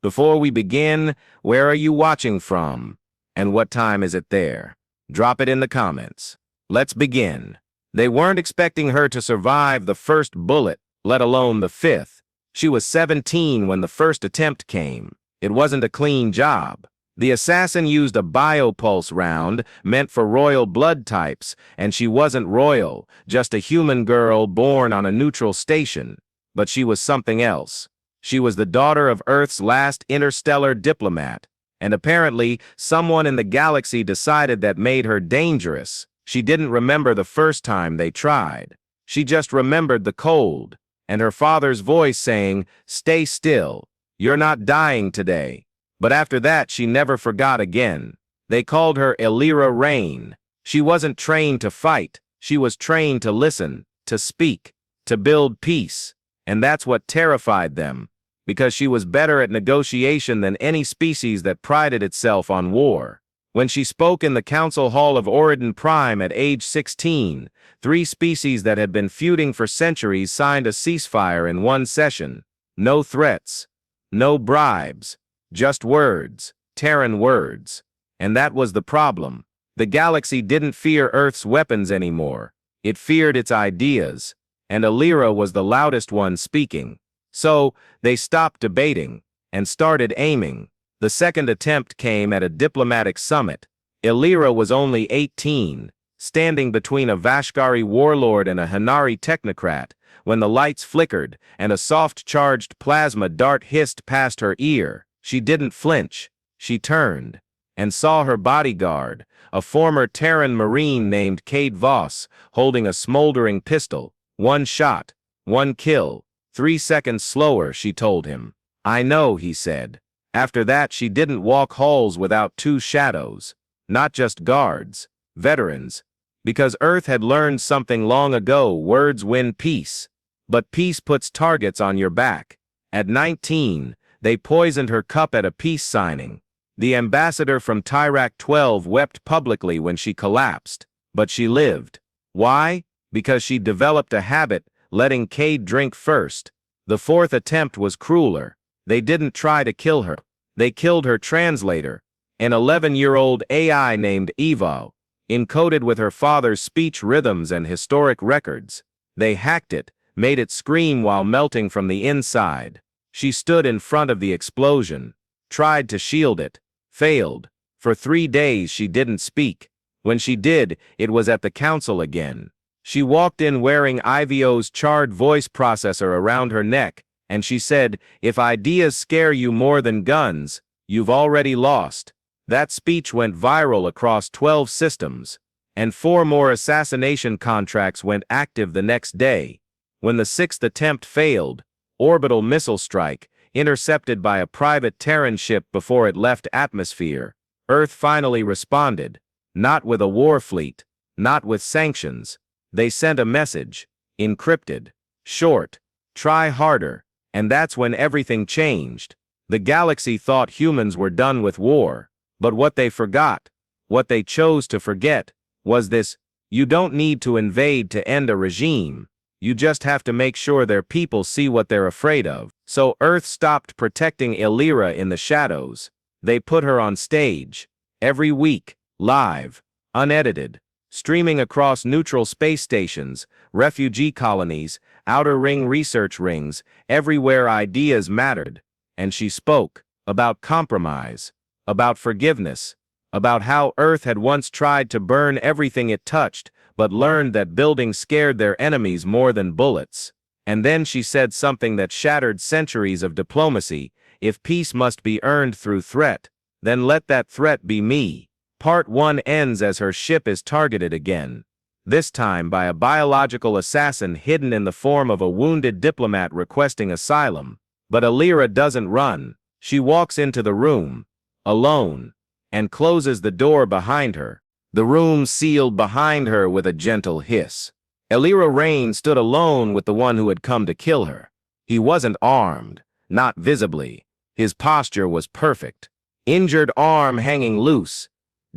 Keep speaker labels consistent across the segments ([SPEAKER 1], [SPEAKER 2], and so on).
[SPEAKER 1] Before we begin, where are you watching from? And what time is it there? Drop it in the comments. Let's begin. They weren't expecting her to survive the first bullet, let alone the fifth. She was 17 when the first attempt came. It wasn't a clean job. The assassin used a biopulse round meant for royal blood types, and she wasn't royal, just a human girl born on a neutral station. But she was something else. She was the daughter of Earth's last interstellar diplomat, and apparently someone in the galaxy decided that made her dangerous. She didn't remember the first time they tried. She just remembered the cold, and her father's voice saying, "Stay still. You're not dying today." But after that, she never forgot again. They called her Elira Rain. She wasn't trained to fight. She was trained to listen, to speak, to build peace. And that's what terrified them, because she was better at negotiation than any species that prided itself on war. When she spoke in the Council Hall of Oridan Prime at age 16, 3 species that had been feuding for centuries signed a ceasefire in one session. No threats, no bribes, just words, Terran words. And that was the problem. The galaxy didn't fear Earth's weapons anymore. It feared its ideas. And Elira was the loudest one speaking. So, they stopped debating and started aiming. The second attempt came at a diplomatic summit. Elira was only 18, standing between a Vashkari warlord and a Hanari technocrat, when the lights flickered and a soft-charged plasma dart hissed past her ear. She didn't flinch. She turned and saw her bodyguard, a former Terran Marine named Cade Voss, holding a smoldering pistol. 1 shot, 1 kill, 3 seconds slower, she told him. "I know," he said. After that, she didn't walk halls without 2 shadows. Not just guards, veterans. Because Earth had learned something long ago: words win peace. But peace puts targets on your back. At 19, they poisoned her cup at a peace signing. The ambassador from Tyrak 12 wept publicly when she collapsed. But she lived. Why? Because she developed a habit, letting Cade drink first. The 4th attempt was crueler. They didn't try to kill her. They killed her translator, an 11-year-old AI named Evo, encoded with her father's speech rhythms and historic records. They hacked it, made it scream while melting from the inside. She stood in front of the explosion, tried to shield it, failed. For 3 days she didn't speak. When she did, it was at the council again. She walked in wearing Ivo's charred voice processor around her neck, and she said, "If ideas scare you more than guns, you've already lost." That speech went viral across 12 systems, and 4 more assassination contracts went active the next day. When the 6th attempt failed, orbital missile strike, intercepted by a private Terran ship before it left atmosphere, Earth finally responded. Not with a war fleet, not with sanctions. They sent a message, encrypted, short, "Try harder," and that's when everything changed. The galaxy thought humans were done with war, but what they forgot, what they chose to forget, was this: you don't need to invade to end a regime. You just have to make sure their people see what they're afraid of. So Earth stopped protecting Elira in the shadows. They put her on stage, every week, live, unedited. Streaming across neutral space stations, refugee colonies, outer ring research rings, everywhere ideas mattered. And she spoke about compromise, about forgiveness, about how Earth had once tried to burn everything it touched, but learned that building scared their enemies more than bullets. And then she said something that shattered centuries of diplomacy: if peace must be earned through threat, then let that threat be me. Part 1 ends as her ship is targeted again, this time by a biological assassin hidden in the form of a wounded diplomat requesting asylum. But Elira doesn't run. She walks into the room, alone, and closes the door behind her. The room sealed behind her with a gentle hiss. Elira Rain stood alone with the one who had come to kill her. He wasn't armed, not visibly. His posture was perfect. Injured arm hanging loose,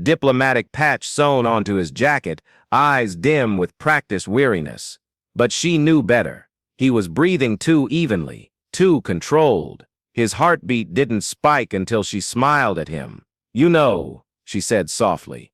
[SPEAKER 1] diplomatic patch sewn onto his jacket, eyes dim with practiced weariness. But she knew better. He was breathing too evenly, too controlled. His heartbeat didn't spike until she smiled at him. "You know," she said softly.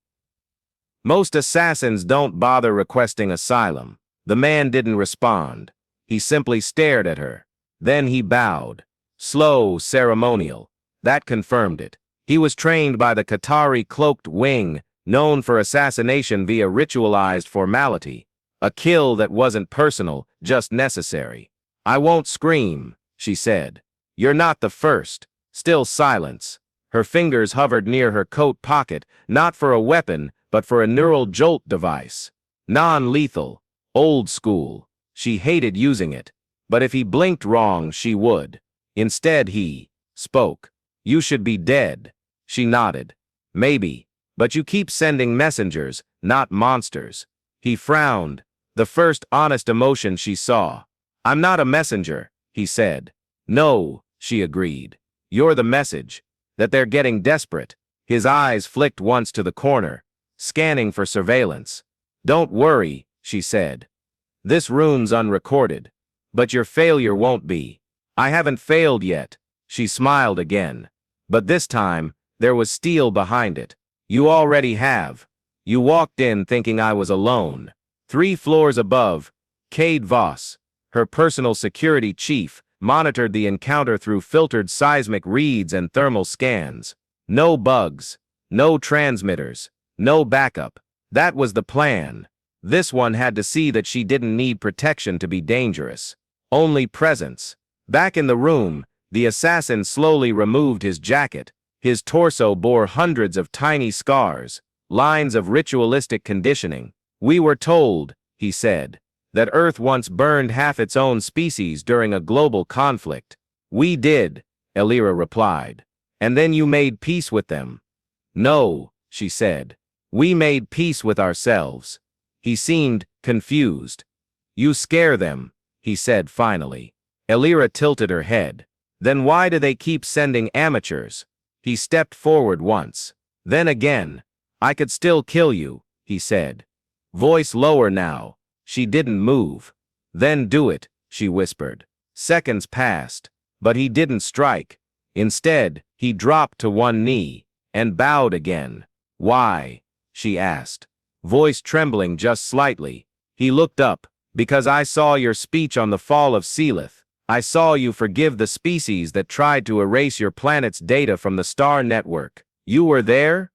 [SPEAKER 1] "Most assassins don't bother requesting asylum." The man didn't respond. He simply stared at her. Then he bowed. Slow, ceremonial. That confirmed it. He was trained by the Qatari cloaked wing, known for assassination via ritualized formality. A kill that wasn't personal, just necessary. "I won't scream," she said. "You're not the first." Still silence. Her fingers hovered near her coat pocket, not for a weapon, but for a neural jolt device. Non-lethal. Old school. She hated using it. But if he blinked wrong, she would. Instead, he spoke. "You should be dead." She nodded. "Maybe. But you keep sending messengers, not monsters." He frowned. The first honest emotion she saw. "I'm not a messenger," he said. "No," she agreed. "You're the message. That they're getting desperate." His eyes flicked once to the corner, scanning for surveillance. "Don't worry," she said. "This rune's unrecorded. But your failure won't be." "I haven't failed yet." She smiled again. But this time, there was steel behind it. "You already have. You walked in thinking I was alone." 3 floors above, Cade Voss, her personal security chief, monitored the encounter through filtered seismic reads and thermal scans. No bugs, no transmitters, no backup. That was the plan. This one had to see that she didn't need protection to be dangerous. Only presence. Back in the room, the assassin slowly removed his jacket. His torso bore hundreds of tiny scars, lines of ritualistic conditioning. "We were told," he said, "that Earth once burned half its own species during a global conflict." "We did," Elira replied. "And then you made peace with them." "No," she said. "We made peace with ourselves." He seemed confused. "You scare them," he said finally. Elira tilted her head. "Then why do they keep sending amateurs?" He stepped forward once. Then again. "I could still kill you," he said. Voice lower now. She didn't move. "Then do it," she whispered. Seconds passed, but he didn't strike. Instead, he dropped to one knee and bowed again. "Why?" she asked, voice trembling just slightly. He looked up. "Because I saw your speech on the fall of Selith. I saw you forgive the species that tried to erase your planet's data from the star network. You were there?"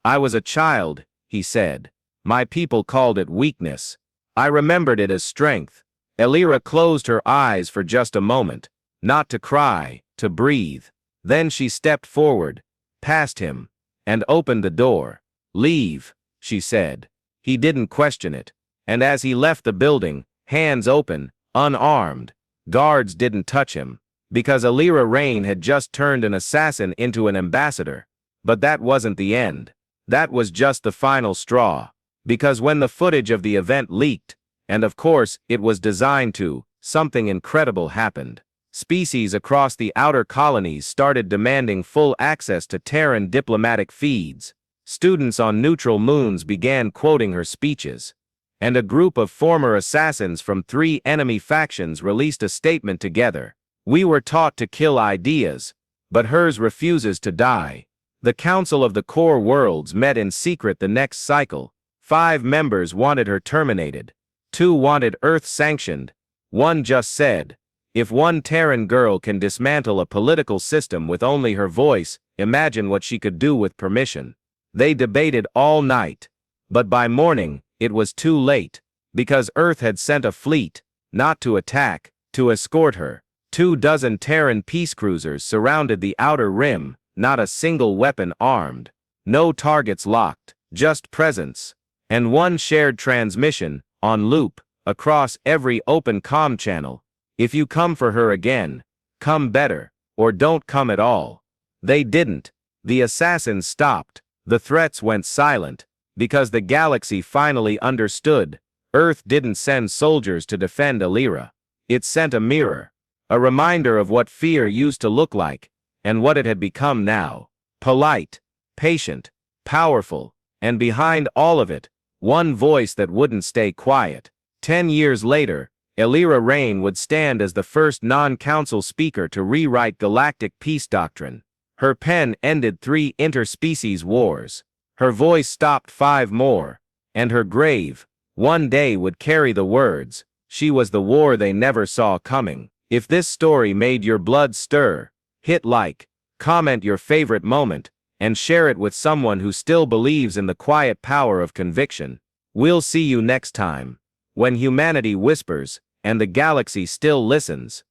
[SPEAKER 1] "I was a child," he said. "My people called it weakness. I remembered it as strength." Elira closed her eyes for just a moment, not to cry, to breathe. Then she stepped forward, past him, and opened the door. "Leave," she said. He didn't question it. And as he left the building, hands open, unarmed, guards didn't touch him, because Elira Rain had just turned an assassin into an ambassador. But that wasn't the end. That was just the final straw. Because when the footage of the event leaked, and of course it was designed to, something incredible happened. Species across the outer colonies started demanding full access to Terran diplomatic feeds. Students on neutral moons began quoting her speeches. And a group of former assassins from 3 enemy factions released a statement together. "We were taught to kill ideas, but hers refuses to die." The Council of the Core Worlds met in secret the next cycle. 5 members wanted her terminated. 2 wanted Earth sanctioned. 1 just said, "If one Terran girl can dismantle a political system with only her voice, imagine what she could do with permission." They debated all night. But by morning, it was too late. Because Earth had sent a fleet, not to attack, to escort her. 24 Terran peace cruisers surrounded the outer rim, not a single weapon armed. No targets locked, just presence. And 1 shared transmission, on loop, across every open comm channel. "If you come for her again, come better, or don't come at all." They didn't. The assassins stopped. The threats went silent. Because the galaxy finally understood. Earth didn't send soldiers to defend Elira. It sent a mirror. A reminder of what fear used to look like, and what it had become now. Polite, patient, powerful, and behind all of it, one voice that wouldn't stay quiet. 10 years later, Elira Rain would stand as the first non-council speaker to rewrite galactic peace doctrine. Her pen ended 3 interspecies wars. Her voice stopped 5 more. And her grave, one day, would carry the words, "She was the war they never saw coming." If this story made your blood stir, hit like, comment your favorite moment, and share it with someone who still believes in the quiet power of conviction. We'll see you next time, when humanity whispers, and the galaxy still listens.